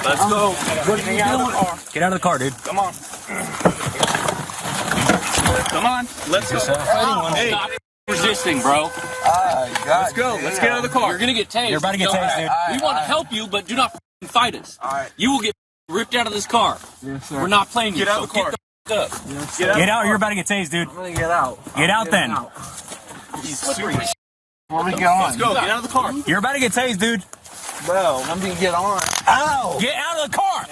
Let's go. What are you doing? Get out of the car, dude. Come on. Come on. Let's go. Hey. Stop resisting, bro. Let's go. Let's get out of the car. You're gonna get tased. You're about to get tased, dude. We want to help you, but do not fight us. All right. You will get ripped out of this car. Yes, sir. We're not playing you. Get out of the car. Get the up. Yes, Get out. Get out, you're about to get tased, dude. I'm gonna get out. Get out then. He's slippery. Let me get on. Let's go. Get out of the car. You're about to get tased, dude. Bro, let me get on. Ow! Get out of the car!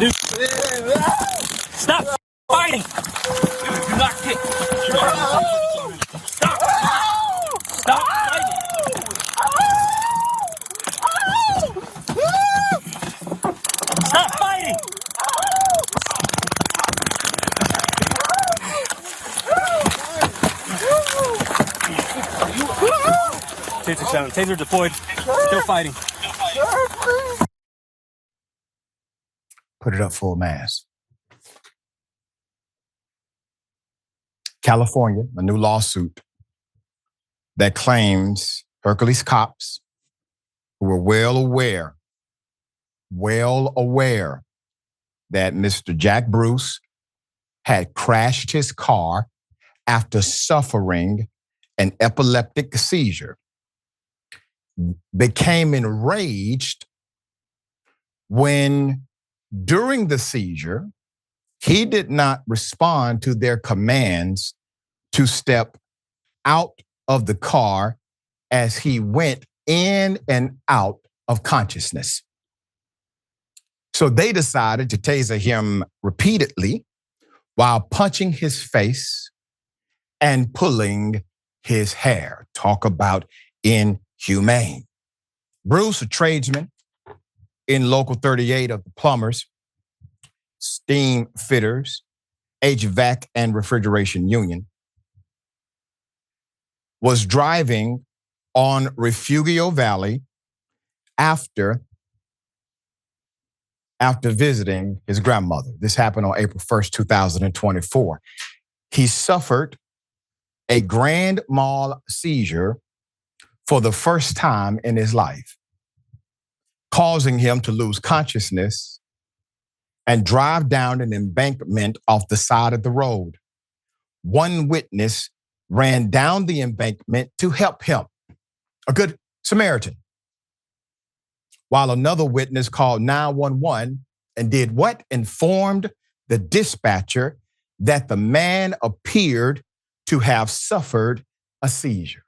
Dude, stop fighting! Dude, do not kick. Stop. Stop fighting. Stop fighting! Taser 7. Taser deployed. Still fighting. Put it up full mass. California, a new lawsuit that claims Hercules cops who were well aware that Mr. Jack Bruce had crashed his car after suffering an epileptic seizure, became enraged when, during the seizure, he did not respond to their commands to step out of the car as he went in and out of consciousness. So they decided to taser him repeatedly while punching his face and pulling his hair. Talk about inhumane. Bruce, a tradesman in Local 38 of the plumbers, steam fitters, HVAC and refrigeration union, was driving on Refugio Valley after visiting his grandmother. This happened on April 1st, 2024. He suffered a grand mal seizure for the first time in his life, causing him to lose consciousness and drive down an embankment off the side of the road. One witness ran down the embankment to help him, a good Samaritan, while another witness called 911 and did what? Informed the dispatcher that the man appeared to have suffered a seizure.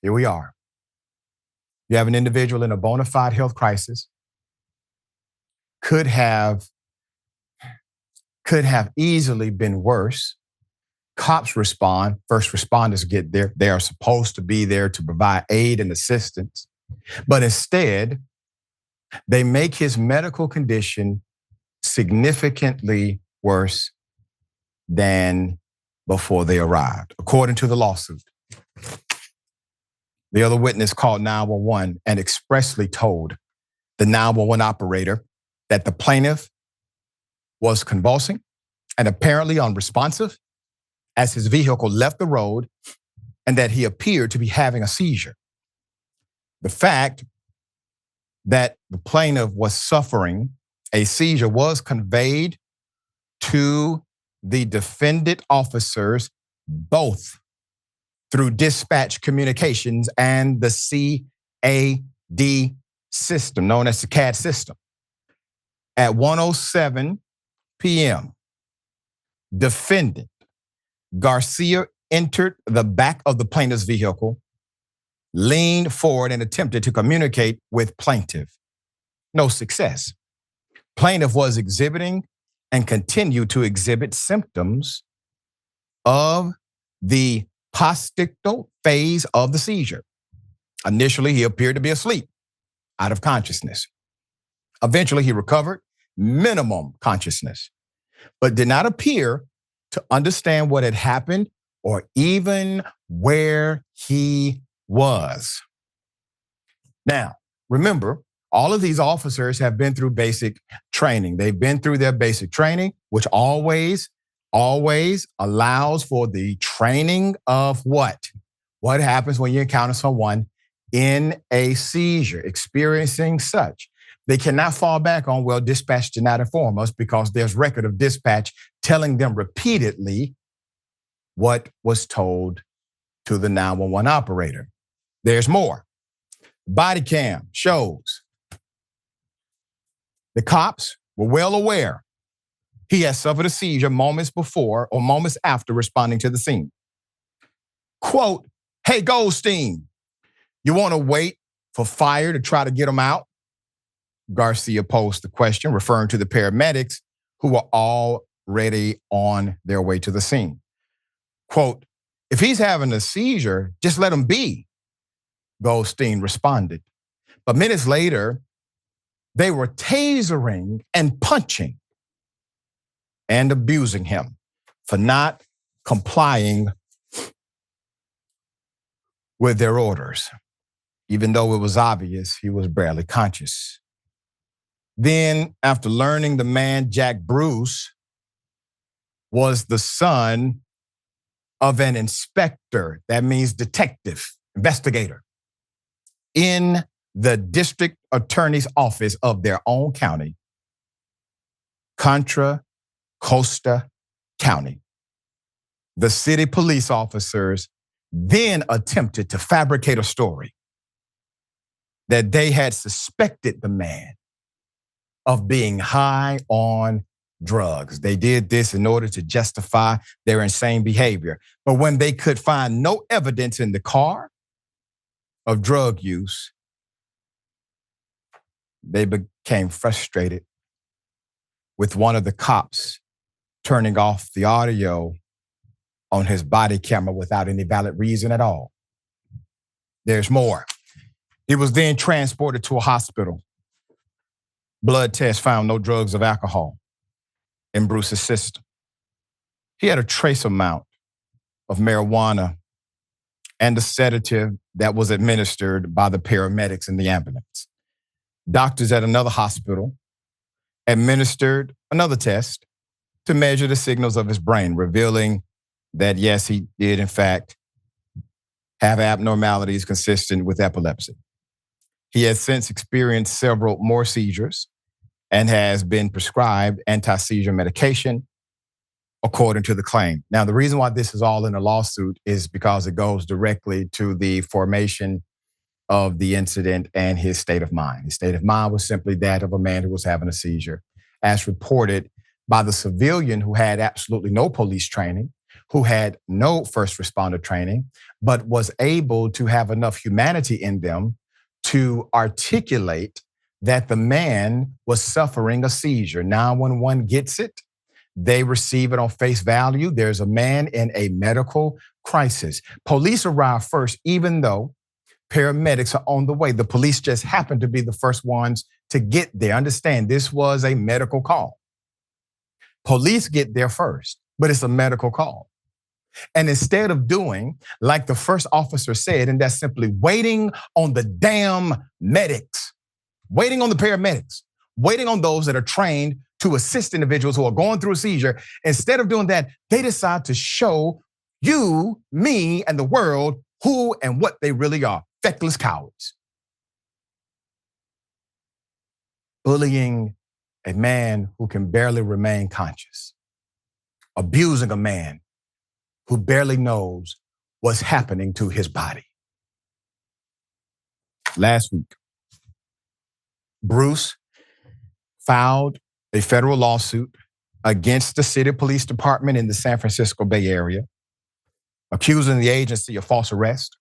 Here we are. You have an individual in a bona fide health crisis, could have easily been worse. Cops respond, first responders get there. They are supposed to be there to provide aid and assistance. But instead, they make his medical condition significantly worse than before they arrived, according to the lawsuit. The other witness called 911 and expressly told the 911 operator that the plaintiff was convulsing and apparently unresponsive as his vehicle left the road and that he appeared to be having a seizure. The fact that the plaintiff was suffering a seizure was conveyed to the defendant officers both through dispatch communications and the CAD system, known as the CAD system. At 1:07 p.m., defendant Garcia entered the back of the plaintiff's vehicle, leaned forward and attempted to communicate with plaintiff. No success. Plaintiff was exhibiting and continued to exhibit symptoms of the postictal phase of the seizure. Initially, he appeared to be asleep, out of consciousness. Eventually, he recovered minimum consciousness, but did not appear to understand what had happened or even where he was. Now, remember, all of these officers have been through basic training. They've been through their basic training, which always always allows for the training of what? what happens when you encounter someone in a seizure, experiencing such. They cannot fall back on, well, dispatch did not inform us, because there's record of dispatch telling them repeatedly what was told to the 911 operator. There's more. Body cam shows the cops were well aware he had suffered a seizure moments before or moments after responding to the scene. Quote, "Hey, Goldstein, you want to wait for fire to try to get him out?" Garcia posed the question, referring to the paramedics who were already on their way to the scene. Quote, "If he's having a seizure, just let him be," Goldstein responded. But minutes later, they were tasering and punching and abusing him for not complying with their orders, even though it was obvious he was barely conscious. Then, after learning the man, Jack Bruce, was the son of an inspector, that means detective, investigator, in the district attorney's office of their own county, Contra Costa County, the city police officers then attempted to fabricate a story that they had suspected the man of being high on drugs. They did this in order to justify their insane behavior. But when they could find no evidence in the car of drug use, they became frustrated with one of the cops turning off the audio on his body camera without any valid reason at all. There's more. He was then transported to a hospital. Blood tests found no drugs of alcohol in Bruce's system. He had a trace amount of marijuana and a sedative that was administered by the paramedics in the ambulance. Doctors at another hospital administered another test to measure the signals of his brain, revealing that, yes, he did, in fact, have abnormalities consistent with epilepsy. He has since experienced several more seizures and has been prescribed anti-seizure medication, according to the claim. Now, the reason why this is all in a lawsuit is because it goes directly to the formation of the incident and his state of mind. His state of mind was simply that of a man who was having a seizure, as reported by the civilian who had absolutely no police training, who had no first responder training, but was able to have enough humanity in them to articulate that the man was suffering a seizure. 911 gets it. They receive it on face value. There's a man in a medical crisis. Police arrive first, even though paramedics are on the way. The police just happened to be the first ones to get there. Understand, this was a medical call. Police get there first, but it's a medical call. And instead of doing like the first officer said, and that's simply waiting on the damn medics, waiting on the paramedics, waiting on those that are trained to assist individuals who are going through a seizure, instead of doing that, they decide to show you, me, and the world who and what they really are. Feckless cowards. Bullying a man who can barely remain conscious. Abusing a man who barely knows what's happening to his body. Last week, Bruce filed a federal lawsuit against the city police department in the San Francisco Bay Area, accusing the agency of false arrest,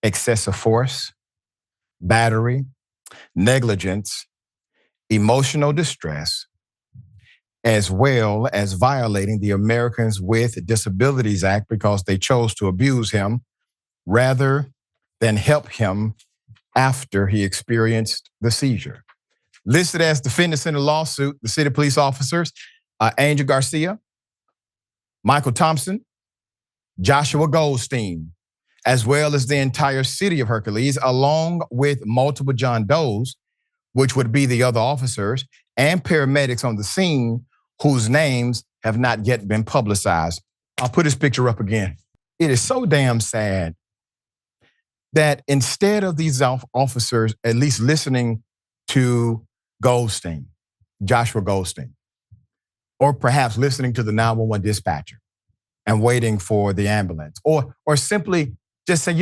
excessive force, battery, negligence, emotional distress, as well as violating the Americans with Disabilities Act because they chose to abuse him rather than help him after he experienced the seizure. Listed as defendants in the lawsuit, the city police officers, Angel Garcia, Michael Thompson, Joshua Goldstein, as well as the entire city of Hercules, along with multiple John Does, which would be the other officers and paramedics on the scene whose names have not yet been publicized. I'll put this picture up again. it is so damn sad that instead of these officers at least listening to Goldstein, Joshua Goldstein, or perhaps listening to the 911 dispatcher and waiting for the ambulance, or simply just say,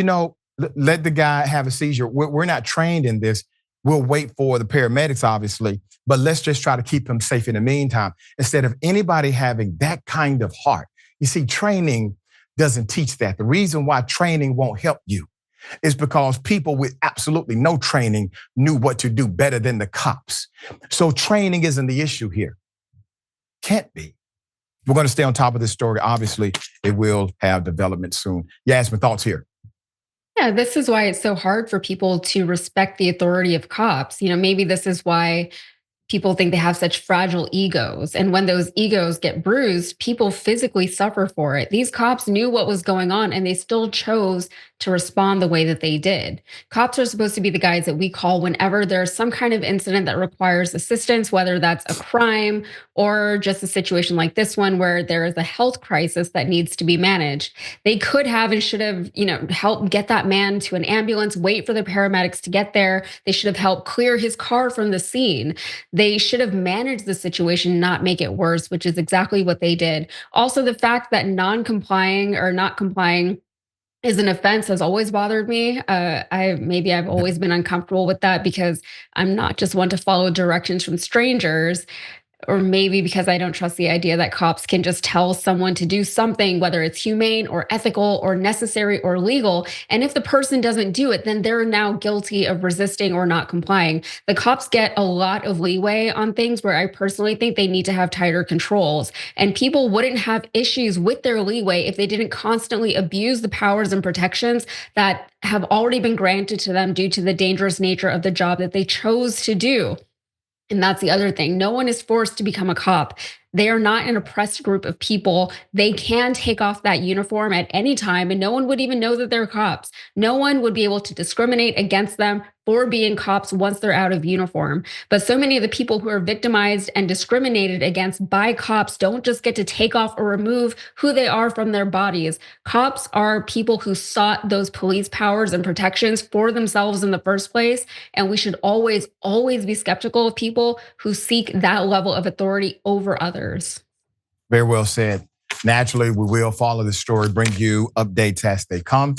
let the guy have a seizure. We're not trained in this. We'll wait for the paramedics, obviously, but let's just try to keep him safe in the meantime. Instead of anybody having that kind of heart. You see, training doesn't teach that. The reason why training won't help you is because people with absolutely no training knew what to do better than the cops. So training isn't the issue here. Can't be. We're going to stay on top of this story. Obviously, it will have development soon. Yasmin, thoughts here? Yeah, this is why it's so hard for people to respect the authority of cops. Maybe this is why people think they have such fragile egos. And when those egos get bruised, people physically suffer for it. These cops knew what was going on and they still chose to respond the way that they did. Cops are supposed to be the guys that we call whenever there's some kind of incident that requires assistance, whether that's a crime or just a situation like this one where there is a health crisis that needs to be managed. They could have and should have, helped get that man to an ambulance, wait for the paramedics to get there. They should have helped clear his car from the scene. They should have managed the situation, not make it worse, which is exactly what they did. Also, the fact that non-complying or not complying is an offense has always bothered me. I've always been uncomfortable with that because I'm not just one to follow directions from strangers. Or maybe because I don't trust the idea that cops can just tell someone to do something, whether it's humane or ethical or necessary or legal. And if the person doesn't do it, then they're now guilty of resisting or not complying. The cops get a lot of leeway on things where I personally think they need to have tighter controls. And people wouldn't have issues with their leeway if they didn't constantly abuse the powers and protections that have already been granted to them due to the dangerous nature of the job that they chose to do. And that's the other thing. No one is forced to become a cop. They are not an oppressed group of people. They can take off that uniform at any time and no one would even know that they're cops. No one would be able to discriminate against them for being cops once they're out of uniform. But so many of the people who are victimized and discriminated against by cops don't just get to take off or remove who they are from their bodies. Cops are people who sought those police powers and protections for themselves in the first place. And we should always, always be skeptical of people who seek that level of authority over others. Very well said. Naturally, we will follow the story, bring you updates as they come.